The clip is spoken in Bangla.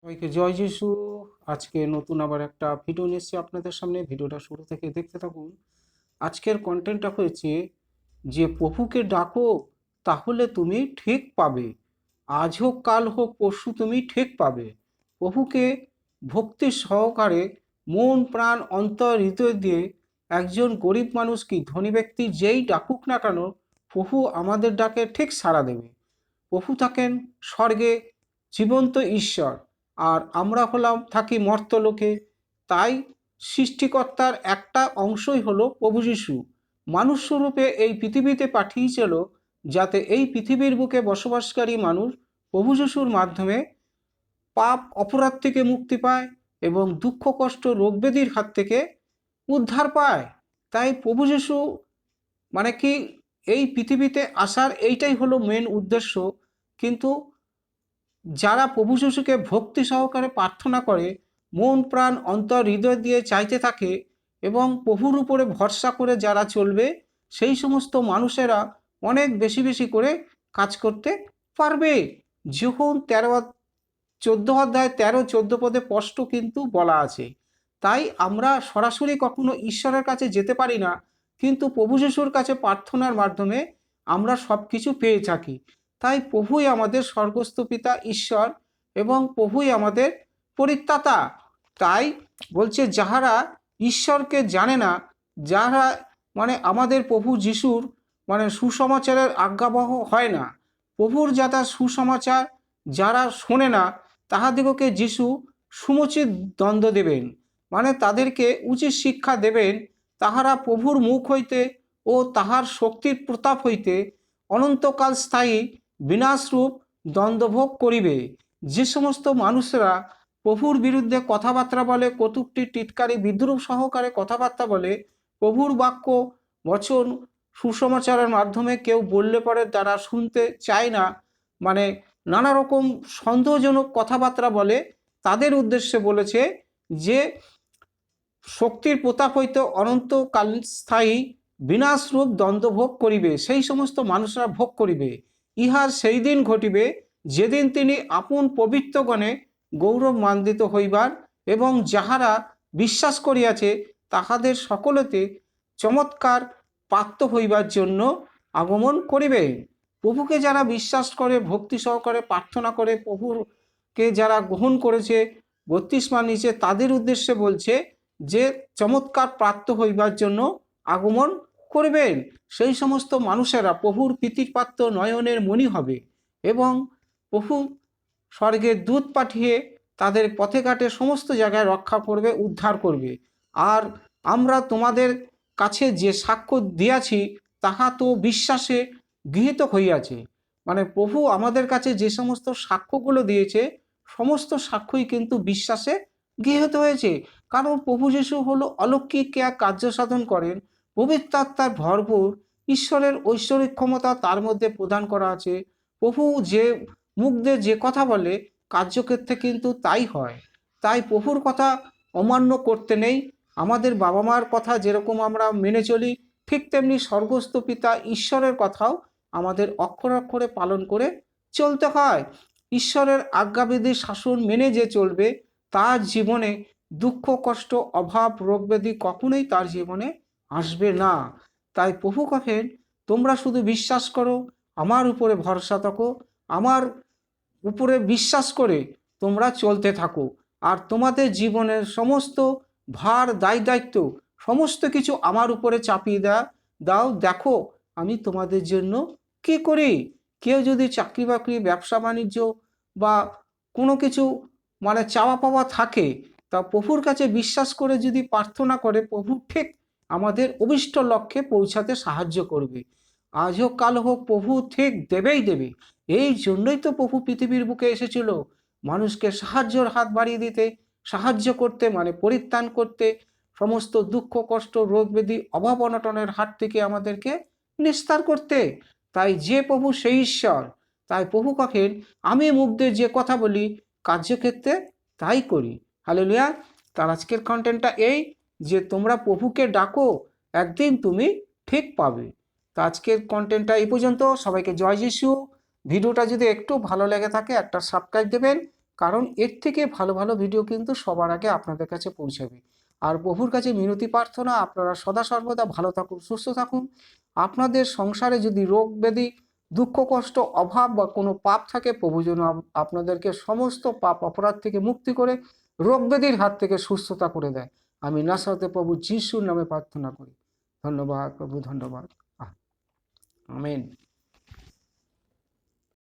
সবাইকে জয় যিশু। আজকে নতুন আবার একটা ভিডিও নিয়ে এসেছি আপনাদের সামনে। ভিডিওটা শুরু থেকে দেখতে থাকুন। আজকের কন্টেন্টটা হয়েছে যে প্রভুকে ডাকো তাহলে তুমি ঠিক পাবে। আজ হোক কাল হোক পরশু তুমি ঠিক পাবে। প্রভুকে ভক্তি সহকারে মন প্রাণ অন্তর হৃদয় দিয়ে একজন গরিব মানুষ কি ধনী ব্যক্তি যেই ডাকুক না কেন, প্রভু আমাদের ডাকে ঠিক সাড়া দেবে। প্রভু থাকেন স্বর্গে, জীবন্ত ঈশ্বর, আর আমরা থাকি মর্তলোকে। তাই সৃষ্টিকর্তার একটা অংশই হলো প্রভু যীশু। মানুষ স্বরূপে এই পৃথিবীতে পাঠিয়েছিল যাতে এই পৃথিবীর বুকে বসবাসকারী মানুষ প্রভু যীশুর মাধ্যমে পাপ অপরাধ থেকে মুক্তি পায় এবং দুঃখ কষ্ট রোগ ব্যাধির হাত থেকে উদ্ধার পায়। তাই প্রভু যীশু মানে কি এই পৃথিবীতে আসার এইটাই হলো মেন উদ্দেশ্য। কিন্তু যারা প্রভু যিশুকে ভক্তি সহকারে প্রার্থনা করে, মন প্রাণ অন্তর হৃদয় দিয়ে চাইতে থাকে এবং প্রভুর উপরে ভরসা করে যারা চলবে, সেই সমস্ত মানুষেরা অনেক বেশি বেশি করে কাজ করতে পারবে। যখন 14 অধ্যায় 13-14 পদে স্পষ্ট কিন্তু বলা আছে। তাই আমরা সরাসরি কখনো ঈশ্বরের কাছে যেতে পারি না, কিন্তু প্রভু যিশুর কাছে প্রার্থনার মাধ্যমে আমরা সব কিছু পেয়ে থাকি। তাই প্রভুই আমাদের স্বর্গস্থ পিতা ঈশ্বর এবং প্রভুই আমাদের পরিত্রাতা। তাই বলছে যাহারা ঈশ্বরকে জানে না, যারা আমাদের প্রভু যিশুর সুসমাচারের আজ্ঞাবহ হয় না, প্রভুর যারা সুসমাচার যারা শোনে না, তাহাদিগকে যিশু সমুচিত দণ্ড দেবেন, তাদেরকে উচিত শিক্ষা দেবেন। তাহারা প্রভুর মুখ হইতে ও তাহার শক্তির প্রতাপ হইতে অনন্তকাল স্থায়ী বিনাশরূপ দ্বন্দ্বভোগ করিবে। যে সমস্ত মানুষরা প্রভুর বিরুদ্ধে কথাবার্তা বলে, কটূক্তি টিটকারি বিদ্রুপ সহকারে কথাবার্তা বলে, প্রভুর বাক্য বচন সুসমাচারের মাধ্যমে কেউ বললে পরে তারা শুনতে চায় না, নানা রকম সন্দেহজনক কথাবার্তা বলে, তাদের উদ্দেশ্যে বলেছে যে শক্তির প্রতাপ হইতে অনন্তকাল স্থায়ী বিনাশরূপ দ্বন্দ্ব ভোগ করিবে। সেই সমস্ত মানুষরা ভোগ করিবে। ইহার সেই দিন ঘটিবে যেদিন তিনি আপন পবিত্রগণে গৌরবমান্বিত হইবার এবং যাহারা বিশ্বাস করিয়াছে তাহাদের সকলেতে চমৎকার প্রাপ্ত হইবার জন্য আগমন করিবে। প্রভুকে যারা বিশ্বাস করে, ভক্তি সহকারে প্রার্থনা করে, প্রভুকে যারা গ্রহণ করেছে, বত্তিস্মা নিচে, তাদের উদ্দেশ্যে বলছে যে চমৎকার প্রাপ্ত হইবার জন্য আগমন করবেন। সেই সমস্ত মানুষেরা প্রভুর প্রীতিপাত্র নয়নের মণি হবে এবং প্রভু স্বর্গের দূত পাঠিয়ে তাদের পথে ঘাটে সমস্ত জায়গায় রক্ষা করবে, উদ্ধার করবে। আর আমরা তোমাদের কাছে যে সাক্ষ্য দিয়াছি তাহা তো বিশ্বাসে গৃহীত হইয়াছে। প্রভু আমাদের কাছে যে সমস্ত সাক্ষ্যগুলো দিয়েছে, সমস্ত সাক্ষ্যই কিন্তু বিশ্বাসে গৃহীত হয়েছে। কারণ প্রভু যীশু হলো অলৌকিক কার্য সাধন করেন, পবিত্র আত্মার ভরপুর, ঈশ্বরের ঐশ্বরিক ক্ষমতা তার মধ্যে প্রদান করা আছে। প্রভু যে মুখ দিয়ে যে কথা বলে, কার্যক্ষেত্রে কিন্তু তাই হয়। তাই প্রভুর কথা অমান্য করতে নেই। আমাদের বাবা মার কথা যেরকম আমরা মেনে চলি, ঠিক তেমনি স্বর্গস্থ পিতা ঈশ্বরের কথাও আমাদের অক্ষরে অক্ষরে পালন করে চলতে হয়। ঈশ্বরের আজ্ঞাবিধি শাসন মেনে যে চলবে, তার জীবনে দুঃখ কষ্ট অভাব রোগ ব্যাধি কখনোই তার জীবনে আসবে না। তাই প্রভু কহেন, তোমরা শুধু বিশ্বাস করো, আমার উপরে ভরসা থাকো, আমার উপরে বিশ্বাস করে তোমরা চলতে থাকো, আর তোমাদের জীবনের সমস্ত ভার দায় দায়িত্ব সমস্ত কিছু আমার উপরে চাপিয়ে দাও। দেখো আমি তোমাদের জন্য কি করি। কেউ যদি চাকরি বাকরি ব্যবসা বাণিজ্য বা কোনো কিছু চাওয়া পাওয়া থাকে, তা প্রভুর কাছে বিশ্বাস করে যদি প্রার্থনা করে, প্রভু ঠিক আমাদের অভিষ্ট লক্ষ্যে পৌঁছাতে সাহায্য করবে। আজ হোক কাল হোক প্রভু ঠিক দেবেই দেবে। এই জন্যই তো প্রভু পৃথিবীর বুকে এসেছিল, মানুষকে সাহায্যের হাত বাড়িয়ে দিতে, সাহায্য করতে, পরিত্রাণ করতে, সমস্ত দুঃখ কষ্ট রোগ ব্যাধি অভাব অনটনের হাত থেকে আমাদেরকে নিস্তার করতে। তাই যে প্রভু সেই ঈশ্বর। তাই প্রভু কহেন, আমি মুখ দিয়ে যে কথা বলি কার্যক্ষেত্রে তাই করি। হালেলুয়া। তার আজকের কন্টেন্টটা এই যে তোমরা প্রভুকে ডাকো, একদিন তুমি ঠিক পাবে। তো আজকের কন্টেন্টটা এই পর্যন্ত। সবাইকে জয় যিশু। ভিডিওটা যদি একটু ভালো লেগে থাকে একটা সাবস্ক্রাইব দেবেন, কারণ এর থেকে ভালো ভালো ভিডিও কিন্তু সবার আগে আপনাদের কাছে পৌঁছাবে। আর প্রভুর কাছে মিনতি প্রার্থনা, আপনারা সদা সর্বদা ভালো থাকুন, সুস্থ থাকুন। আপনাদের সংসারে যদি রোগ ব্যাধি, দুঃখ কষ্ট, অভাব বা কোনো পাপ থাকে, প্রভু যেন আপনাদেরকে সমস্ত পাপ অপরাধ থেকে মুক্তি করে রোগ ব্যাধির হাত থেকে সুস্থতা করে দেয়। আমি নাসরতে প্রভু যিশুর নামে প্রার্থনা করি। ধন্যবাদ প্রভু, ধন্যবাদ। আমেন।